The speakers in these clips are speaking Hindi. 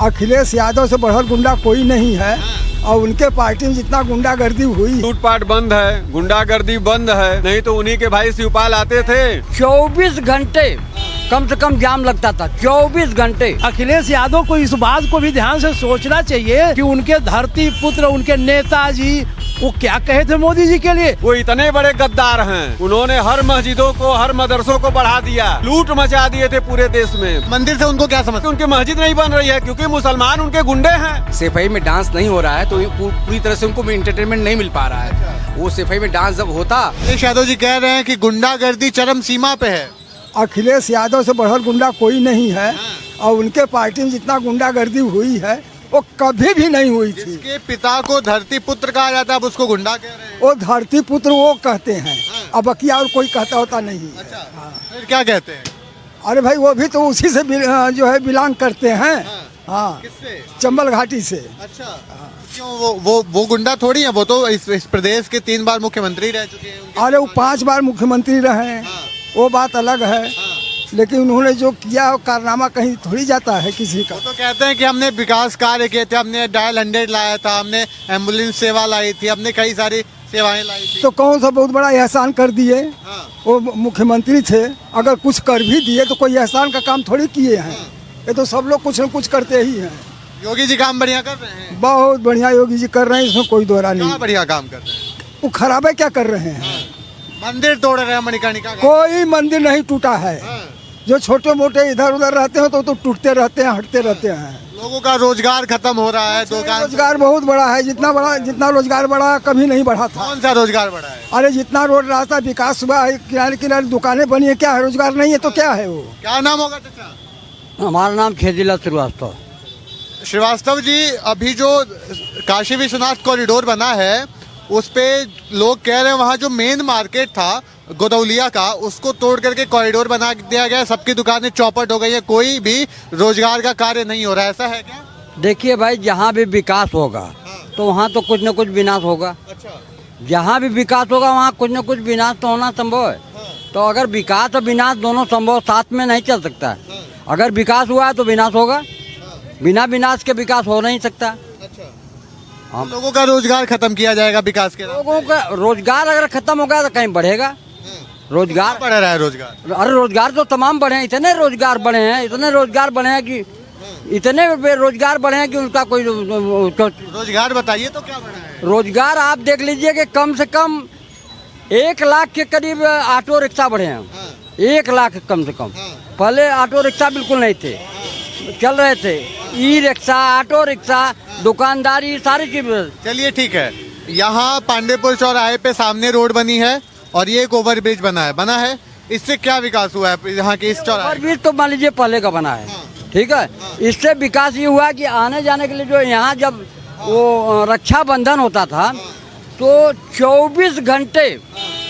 अखिलेश यादव से बढ़कर गुंडा कोई नहीं है और उनके पार्टी में जितना गुंडागर्दी हुई, लूटपाट बंद है, गुंडागर्दी बंद है, नहीं तो उन्हीं के भाई शिवपाल आते थे। 24 घंटे कम से कम जाम लगता था, 24 घंटे। अखिलेश यादव को इस बात को भी ध्यान से सोचना चाहिए कि उनके धरती पुत्र, उनके नेताजी वो क्या कहे थे मोदी जी के लिए। वो इतने बड़े गद्दार हैं, उन्होंने हर मस्जिदों को, हर मदरसों को बढ़ा दिया, लूट मचा दिए थे पूरे देश में। मंदिर से उनको क्या समझ, उनकी मस्जिद नहीं बन रही है क्योंकि मुसलमान उनके गुंडे हैं। सफाई में डांस नहीं हो रहा है तो पूरी तरह से उनको इंटरटेनमेंट नहीं मिल पा रहा है। वो सफाई में डांस जब होता। अखिलेश यादव जी कह रहे हैं कि गुंडागर्दी चरम सीमा पे है। अखिलेश यादव से बढ़कर गुंडा कोई नहीं है और उनके पार्टी में जितना गुंडागर्दी हुई है वो कभी भी नहीं हुई थी। जिसके पिता को धरती पुत्र कहा जाता है, अब उसको गुंडा कह रहे हैं। वो धरती पुत्र वो कहते हैं, अब बकिया और कोई कहता होता नहीं। अच्छा, फिर क्या कहते हैं? अरे भाई वो भी तो उसी से जो है बिलोंग करते हैं। हाँ, किससे? चंबल घाटी से। अच्छा, क्यों वो गुंडा थोड़ी है, वो तो इस प्रदेश के 3 बार मुख्यमंत्री रह चुके हैं। अरे वो 5 बार मुख्यमंत्री रहे हैं, वो बात अलग है, लेकिन उन्होंने जो किया वो कारनामा कहीं थोड़ी जाता है किसी का। वो तो कहते हैं कि हमने विकास कार्य किए थे, हमने डायल 100 लाया था, हमने एम्बुलेंस सेवा लाई थी, हमने कई सारी सेवाएं लाई थी। तो कौन सा बहुत बड़ा एहसान कर दिए? वो मुख्यमंत्री थे, अगर कुछ कर भी दिए तो कोई एहसान का काम थोड़ी किए हैं। ये तो सब लोग कुछ न कुछ करते ही हैं। योगी जी काम बढ़िया कर रहे हैं। बहुत बढ़िया योगी जी कर रहे हैं, इसमें कोई दोहरा नहीं। बढ़िया काम कर रहे हैं। वो खराबे क्या कर रहे हैं? मंदिर तोड़ रहे हैं मणिकर्णिका का। कोई मंदिर नहीं टूटा है। जो छोटे मोटे इधर उधर रहते हैं तो टूटते रहते हैं, हटते रहते हैं। लोगों का रोजगार खत्म हो रहा है। रोजगार बहुत बड़ा है, जितना रोजगार बढ़ा कभी नहीं बढ़ा था। कौन सा रोजगार बढ़ा है? अरे जितना रोड रास्ता विकास हुआ है, किनारे किनारे दुकानें बनी है, क्या है? रोजगार नहीं है तो क्या है वो? क्या नाम होगा चाचा? हमारा नाम खेजीलाल श्रीवास्तव। श्रीवास्तव जी, अभी जो काशी विश्वनाथ कॉरिडोर बना है उस पे लोग कह रहे हैं वहाँ जो मेन मार्केट था गोदौलिया का, उसको तोड़ करके कॉरिडोर बना दिया गया, सबकी दुकानें चौपट हो गई है, कोई भी रोजगार का कार्य नहीं हो रहा है, ऐसा है क्या? देखिए भाई, जहाँ भी विकास होगा तो वहाँ तो कुछ न कुछ विनाश होगा। अच्छा, जहाँ भी विकास होगा वहाँ कुछ न कुछ विनाश तो होना संभव है। तो अगर विकास और विनाश दोनों संभव साथ में नहीं चल सकता है। अगर विकास हुआ है तो विनाश होगा, बिना विनाश के विकास हो नहीं सकता। अच्छा, हम लोगों का रोजगार खत्म किया जाएगा विकास के नाम पे। लोगों का रोजगार अगर खत्म होगा तो कहीं बढ़ेगा रोजगार। बढ़ रहा है रोजगार। अरे रोजगार तो तमाम बढ़े हैं, इतने रोजगार बढ़े हैं, इतने रोजगार बढ़े हैं कि रोजगार बढ़े हैं कि उनका कोई रोजगार बताइए तो क्या बढ़ा है? रोजगार आप देख लीजिए कि कम से कम 1 लाख के करीब ऑटो रिक्शा बढ़े हैं। 1 लाख कम से कम। पहले ऑटो रिक्शा बिल्कुल नहीं थे, चल रहे थे ई रिक्शा, ऑटो रिक्शा, दुकानदारी, सारी चीज। चलिए ठीक है, यहाँ पांडेपुर चौराहे पे सामने रोड बनी है और ये एक ओवरब्रिज बना है, इससे क्या विकास हुआ है यहाँ के इस चौराहे? ओवरब्रिज तो मान लीजिए पहले का बना है, ठीक है। इससे विकास ये हुआ कि आने जाने के लिए जो यहाँ जब वो रक्षाबंधन होता था तो 24 घंटे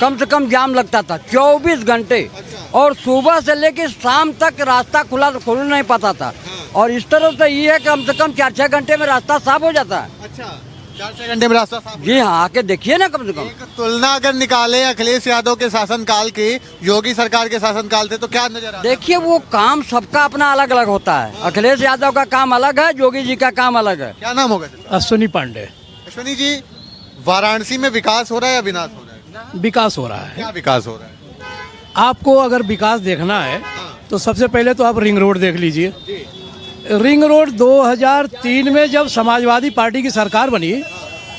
कम से कम जाम लगता था, 24 घंटे। और सुबह से लेकर शाम तक रास्ता खुल नहीं पाता था। और इस तरह से ये है कम से कम 4-6 घंटे में रास्ता साफ हो जाता है। अच्छा, 4-6 घंटे में रास्ता साफ? जी हाँ, आके देखिए ना कम से कम। तुलना अगर निकाले अखिलेश यादव के शासनकाल की योगी सरकार के शासनकाल से तो क्या नजर आता है? देखिए, वो काम सबका अपना अलग अलग होता है। अखिलेश यादव का काम अलग है, योगी जी का काम अलग है। क्या नाम होगा? अश्विनी पांडे। अश्विनी जी, वाराणसी में विकास हो रहा है या विनाश हो रहा है? विकास हो रहा है। क्या विकास हो रहा है? आपको अगर विकास देखना है तो सबसे पहले तो आप रिंग रोड देख लीजिए। रिंग रोड 2003 में जब समाजवादी पार्टी की सरकार बनी,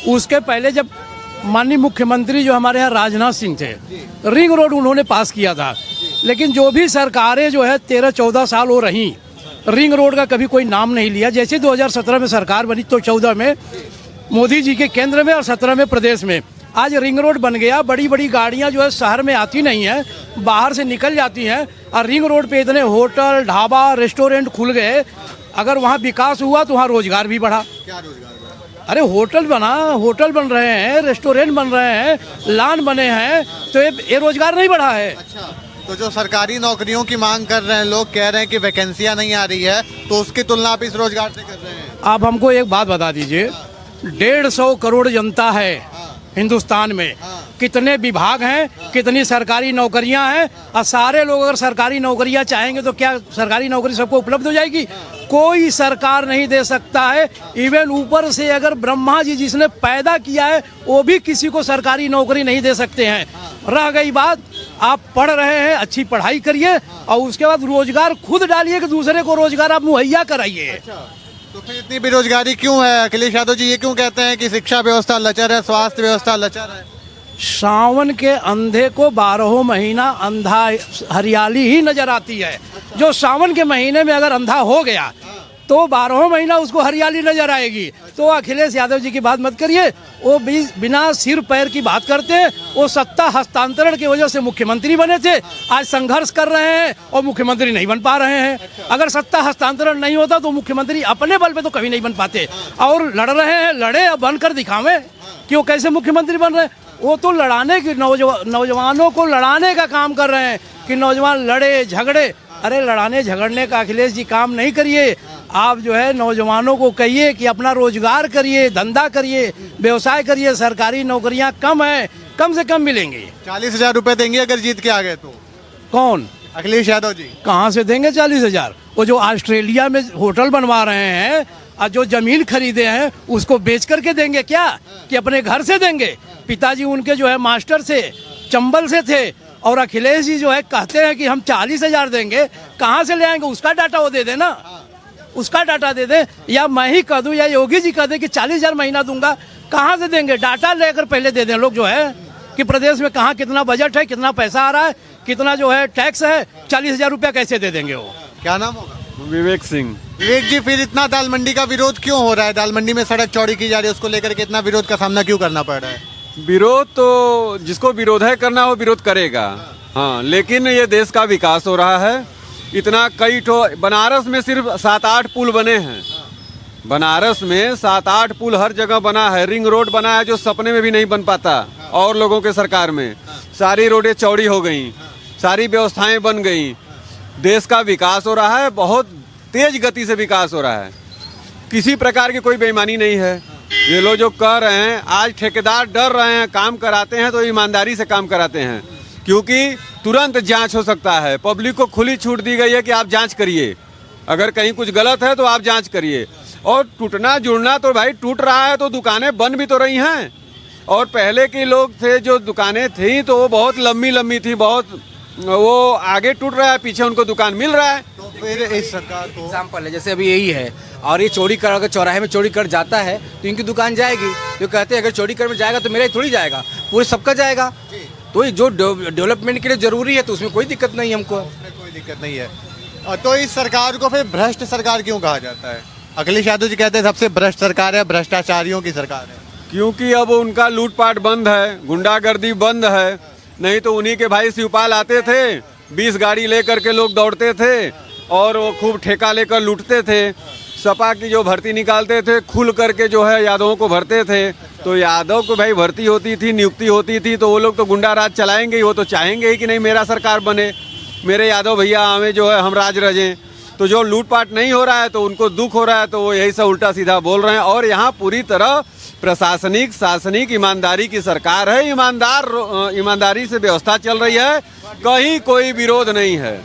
उसके पहले जब माननीय मुख्यमंत्री जो हमारे यहाँ राजनाथ सिंह थे, रिंग रोड उन्होंने पास किया था। लेकिन जो भी सरकारें जो है 13-14 साल हो रही, रिंग रोड का कभी कोई नाम नहीं लिया। जैसे 2017 में सरकार बनी तो 14 में मोदी जी के केंद्र में और 17 में प्रदेश में आज रिंग रोड बन गया। बड़ी बड़ी गाड़ियां जो है शहर में आती नहीं है, बाहर से निकल जाती हैं और रिंग रोड पे इतने होटल, ढाबा, रेस्टोरेंट खुल गए। अगर वहाँ विकास हुआ तो वहाँ रोजगार भी बढ़ा। क्या रोजगार बढ़ा? अरे होटल बन रहे हैं, रेस्टोरेंट बन रहे हैं, लान बने हैं, तो ये रोजगार नहीं बढ़ा है। अच्छा, तो जो सरकारी नौकरियों की मांग कर रहे हैं लोग, कह रहे हैं कि वैकेंसियां नहीं आ रही है, तो उसकी तुलना आप इस रोजगार से कर रहे हैं? आप हमको एक बात बता दीजिए, 150 करोड़ जनता है हिंदुस्तान में, कितने विभाग हैं, कितनी सरकारी नौकरियां हैं, और सारे लोग अगर सरकारी नौकरियां चाहेंगे तो क्या सरकारी नौकरी सबको उपलब्ध हो जाएगी? कोई सरकार नहीं दे सकता है। इवन ऊपर से अगर ब्रह्मा जी जिसने पैदा किया है वो भी किसी को सरकारी नौकरी नहीं दे सकते हैं। रह गई बात, आप पढ़ रहे हैं, अच्छी पढ़ाई करिए और उसके बाद रोजगार खुद डालिए कि दूसरे को रोजगार आप मुहैया कराइए। तो फिर इतनी बेरोजगारी क्यों है? अखिलेश यादव जी ये क्यों कहते हैं कि शिक्षा व्यवस्था लचर है, स्वास्थ्य व्यवस्था लचर है? सावन के अंधे को 12 महीना अंधा हरियाली ही नजर आती है। जो सावन के महीने में अगर अंधा हो गया तो 12 महीना उसको हरियाली नजर आएगी। तो अखिलेश यादव जी की बात मत करिए, वो भी बिना सिर पैर की बात करते हैं। वो सत्ता हस्तांतरण की वजह से मुख्यमंत्री बने थे, आज संघर्ष कर रहे हैं और मुख्यमंत्री नहीं बन पा रहे हैं। अगर सत्ता हस्तांतरण नहीं होता तो मुख्यमंत्री अपने बल पे तो कभी नहीं बन पाते। और लड़ रहे हैं, लड़े अब बनकर दिखावे कि वो कैसे मुख्यमंत्री बन रहे हैं। वो तो लड़ाने की नौजवानों को लड़ाने का काम कर रहे हैं कि नौजवान लड़े झगड़े। अरे लड़ाने झगड़ने का अखिलेश जी काम नहीं करिए। आप जो है नौजवानों को कहिए कि अपना रोजगार करिए, धंधा करिए, व्यवसाय करिए। सरकारी नौकरियां कम है, कम से कम मिलेंगी। 40,000 रुपए देंगे अगर जीत के आ गए तो? कौन? अखिलेश यादव जी। कहाँ से देंगे 40,000? वो जो ऑस्ट्रेलिया में होटल बनवा रहे हैं और जो जमीन खरीदे हैं उसको बेच करके देंगे क्या, कि अपने घर से देंगे? पिताजी उनके जो है मास्टर से, चंबल से थे, और अखिलेश जी जो है कहते हैं कि हम 40,000 देंगे। कहाँ से ले आएंगे? उसका डाटा वो दे देना, उसका डाटा दे दे, या मैं ही कह दूं या योगी जी कह दे कि 40,000 महीना दूंगा। कहाँ से देंगे? डाटा लेकर पहले दे दें लोग जो है कि प्रदेश में कहाँ कितना बजट है, कितना पैसा आ रहा है, कितना जो है टैक्स है। 40,000 रुपया कैसे दे देंगे वो? क्या नाम होगा? विवेक सिंह। विवेक जी, फिर इतना दाल मंडी का विरोध क्यों हो रहा है? दाल मंडी में सड़क चौड़ी की जा रही है, उसको लेकर के इतना विरोध का सामना क्यों करना पड़ रहा है? विरोध तो जिसको विरोध है करना वो विरोध करेगा, हाँ, लेकिन ये देश का विकास हो रहा है। इतना कई बनारस में सिर्फ 7-8 पुल बने हैं। बनारस में 7-8 पुल हर जगह बना है। रिंग रोड बना है जो सपने में भी नहीं बन पाता। और लोगों के सरकार में सारी रोडें चौड़ी हो गई, सारी व्यवस्थाएं बन गई। देश का विकास हो रहा है, बहुत तेज गति से विकास हो रहा है। किसी प्रकार की कोई बेईमानी नहीं है। ये लोग जो कर रहे हैं, आज ठेकेदार डर रहे हैं, काम कराते हैं तो ईमानदारी से काम कराते हैं, क्योंकि तुरंत जांच हो सकता है। पब्लिक को खुली छूट दी गई है कि आप जांच करिए, अगर कहीं कुछ गलत है तो आप जांच करिए। और टूटना जुड़ना तो भाई टूट रहा है तो दुकानें बन भी तो रही हैं। और पहले के लोग थे जो दुकानें थी तो वो बहुत लंबी लंबी थी, बहुत वो आगे टूट रहा है, पीछे उनको दुकान मिल रहा है। तो फिर इस सरकार को एग्जाम्पल है, जैसे अभी यही है, और ये चौड़ी कर अगर चौराहे में चौड़ी कर जाता है तो इनकी दुकान जाएगी। जो कहते हैं अगर चौड़ी कर में जाएगा तो मेरा ही थोड़ी जाएगा, पूरे सबका जाएगा। तो ये जो डेवलपमेंट के लिए जरूरी है तो उसमें कोई दिक्कत नहीं हमको, कोई दिक्कत नहीं है। तो इस सरकार को फिर भ्रष्ट सरकार क्यों कहा जाता है? अखिलेश यादव जी कहते हैं सबसे भ्रष्ट सरकार है, भ्रष्टाचारियों की सरकार है। क्योंकि अब उनका लूटपाट बंद है, गुंडागर्दी बंद है। नहीं तो उन्हीं के भाई शिवपाल आते थे, 20 गाड़ी लेकर के लोग दौड़ते थे और वो खूब ठेका लेकर लूटते थे। सपा की जो भर्ती निकालते थे खुल करके जो है यादवों को भरते थे। तो यादव को भाई भर्ती होती थी, नियुक्ति होती थी, तो वो लोग तो गुंडा राज चलाएंगे ही। वो तो चाहेंगे ही कि नहीं मेरा सरकार बने, मेरे यादव भैया हमें जो है हम राज रजें। तो जो लूटपाट नहीं हो रहा है तो उनको दुख हो रहा है, तो वो यही सब उल्टा सीधा बोल रहे हैं। और यहाँ पूरी तरह प्रशासनिक शासनिक ईमानदारी की सरकार है। ईमानदारी से व्यवस्था चल रही है, कहीं कोई विरोध नहीं है।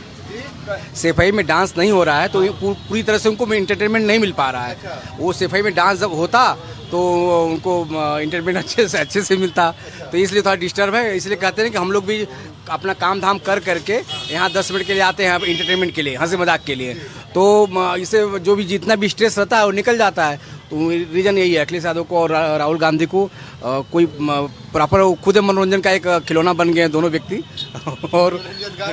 सफाई में डांस नहीं हो रहा है तो पूरी तरह से उनको एंटरटेनमेंट नहीं मिल पा रहा है। वो सफाई में डांस जब होता तो उनको एंटरटेनमेंट अच्छे से मिलता, तो इसलिए थोड़ा डिस्टर्ब है। इसलिए कहते हैं कि हम लोग भी अपना काम धाम कर करके यहाँ 10 मिनट के लिए आते हैं एंटरटेनमेंट के लिए, हंसी मजाक के लिए। तो इससे जो भी जितना भी स्ट्रेस रहता है वो निकल जाता है। तो रीज़न यही है, अखिलेश यादव को और राहुल गांधी को कोई प्रॉपर खुद मनोरंजन का एक खिलौना बन गए हैं दोनों व्यक्ति और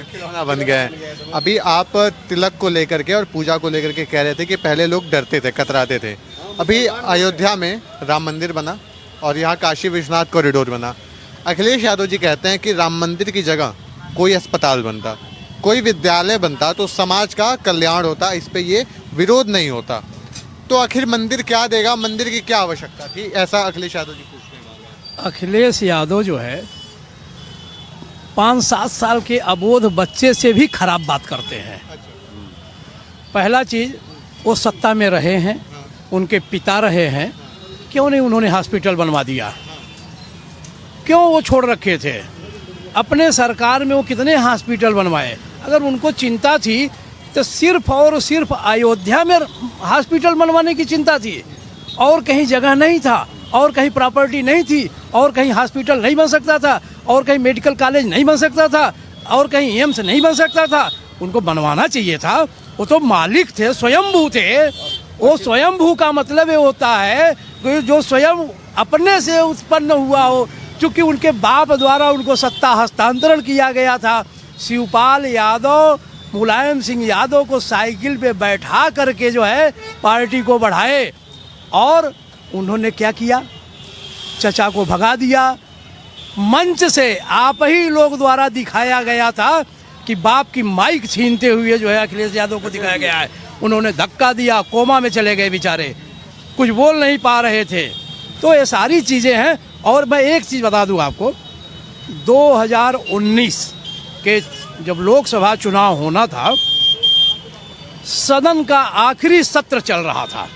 खिलौना बन गए हैं। अभी आप तिलक को लेकर के और पूजा को लेकर के कह रहे थे कि पहले लोग डरते थे, कतराते थे। अभी अयोध्या में राम मंदिर बना और यहाँ काशी विश्वनाथ कॉरिडोर बना। अखिलेश यादव जी कहते हैं कि राम मंदिर की जगह कोई अस्पताल बनता, कोई विद्यालय बनता तो समाज का कल्याण होता, इस पे ये विरोध नहीं होता। तो आखिर मंदिर क्या देगा, मंदिर की क्या आवश्यकता थी, ऐसा अखिलेश यादव जी पूछते हैं। अखिलेश यादव जो है 5-7 साल के अबोध बच्चे से भी खराब बात करते हैं। पहला चीज़, वो सत्ता में रहे हैं, उनके पिता रहे हैं, क्यों नहीं उन्होंने हॉस्पिटल बनवा दिया? क्यों वो छोड़ रखे थे? अपने सरकार में वो कितने हॉस्पिटल बनवाए? अगर उनको चिंता थी तो सिर्फ और सिर्फ अयोध्या में हॉस्पिटल बनवाने की चिंता थी, और कहीं जगह नहीं था, और कहीं प्रॉपर्टी नहीं थी, और कहीं हॉस्पिटल नहीं बन सकता था, और कहीं मेडिकल कॉलेज नहीं बन सकता था, और कहीं एम्स नहीं बन सकता था। उनको बनवाना चाहिए था। वो तो मालिक थे, स्वयंभू थे। वो स्वयंभू का मतलब ये होता है कि जो स्वयं अपने से उत्पन्न हुआ हो, चूँकि उनके बाप द्वारा उनको सत्ता हस्तांतरण किया गया था। शिवपाल यादव मुलायम सिंह यादव को साइकिल पे बैठा करके जो है पार्टी को बढ़ाए, और उन्होंने क्या किया, चचा को भगा दिया। मंच से आप ही लोग द्वारा दिखाया गया था कि बाप की माइक छीनते हुए जो है अखिलेश यादव को दिखाया गया है। उन्होंने धक्का दिया, कोमा में चले गए बेचारे, कुछ बोल नहीं पा रहे थे। तो ये सारी चीज़ें हैं। और मैं एक चीज़ बता दूं आपको, 2019 के जब लोकसभा चुनाव होना था, सदन का आखिरी सत्र चल रहा था।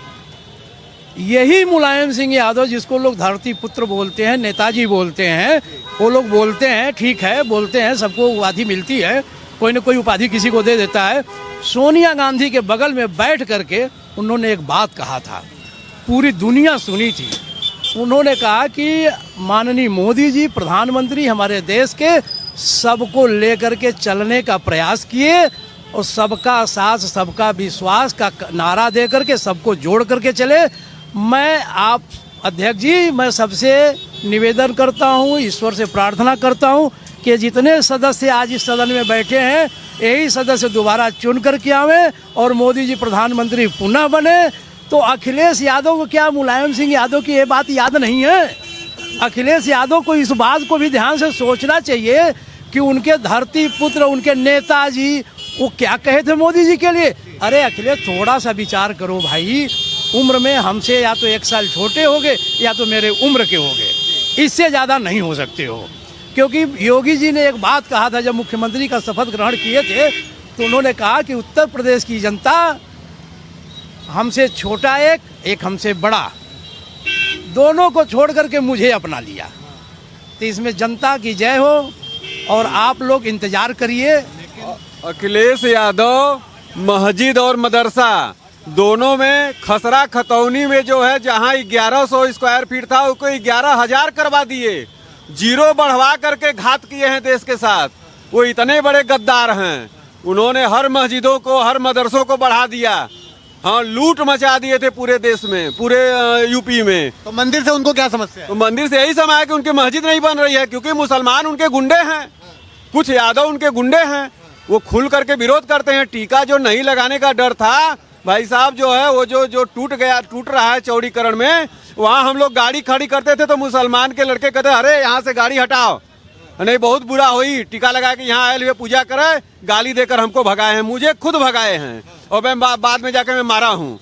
यही मुलायम सिंह यादव, जिसको लोग धरती पुत्र बोलते हैं, नेताजी बोलते हैं, वो लोग बोलते हैं, ठीक है, बोलते हैं, सबको उपाधि मिलती है, कोई न कोई उपाधि किसी को दे देता है। सोनिया गांधी के बगल में बैठ करके उन्होंने एक बात कहा था, पूरी दुनिया सुनी थी। उन्होंने कहा कि माननीय मोदी जी प्रधानमंत्री हमारे देश के, सबको लेकर के चलने का प्रयास किए, और सबका साथ सबका विश्वास का नारा दे करके सबको जोड़ करके चले। मैं आप अध्यक्ष जी, मैं सबसे निवेदन करता हूँ, ईश्वर से प्रार्थना करता हूँ कि जितने सदस्य आज इस सदन में बैठे हैं, यही सदस्य दोबारा चुन करके आवे और मोदी जी प्रधानमंत्री पुनः बने। तो अखिलेश यादव को क्या मुलायम सिंह यादव की ये बात याद नहीं है? अखिलेश यादव को इस बात को भी ध्यान से सोचना चाहिए कि उनके धरती पुत्र, उनके नेताजी, वो क्या कहे थे मोदी जी के लिए। अरे अखिलेश, थोड़ा सा विचार करो भाई, उम्र में हमसे या तो 1 साल छोटे होगे या तो मेरे उम्र के होगे, इससे ज़्यादा नहीं हो सकते हो। क्योंकि योगी जी ने एक बात कहा था जब मुख्यमंत्री का शपथ ग्रहण किए थे, तो उन्होंने कहा कि उत्तर प्रदेश की जनता हमसे छोटा एक हमसे बड़ा, दोनों को छोड़ करके मुझे अपना लिया। तो इसमें जनता की जय हो, और आप लोग इंतजार करिए। अखिलेश यादव मस्जिद और मदरसा दोनों में खसरा खतौनी में जो है, जहां 1100 स्क्वायर फीट था उसको 11,000 करवा दिए, जीरो बढ़वा करके घात किए हैं देश के साथ। वो इतने बड़े गद्दार हैं, उन्होंने हर मस्जिदों को, हर मदरसों को बढ़ा दिया। हाँ, लूट मचा दिए थे पूरे देश में, पूरे यूपी में। तो मंदिर से उनको क्या समस्या है? तो मंदिर से यही समय है कि उनकी मस्जिद नहीं बन रही है, क्योंकि मुसलमान उनके गुंडे हैं, कुछ यादव उनके गुंडे हैं, वो खुल करके विरोध करते हैं। टीका जो नहीं लगाने का डर था भाई साहब, जो है वो जो टूट रहा है चौड़ीकरण में, वहाँ हम लोग गाड़ी खड़ी करते थे तो मुसलमान के लड़के कहते, अरे यहाँ से गाड़ी हटाओ, नहीं बहुत बुरा हुई, टीका लगा के यहाँ आए हुए पूजा करे, गाली देकर हमको भगाए हैं, मुझे खुद भगाए हैं, और मैं बाद में जाकर मैं मारा हूँ।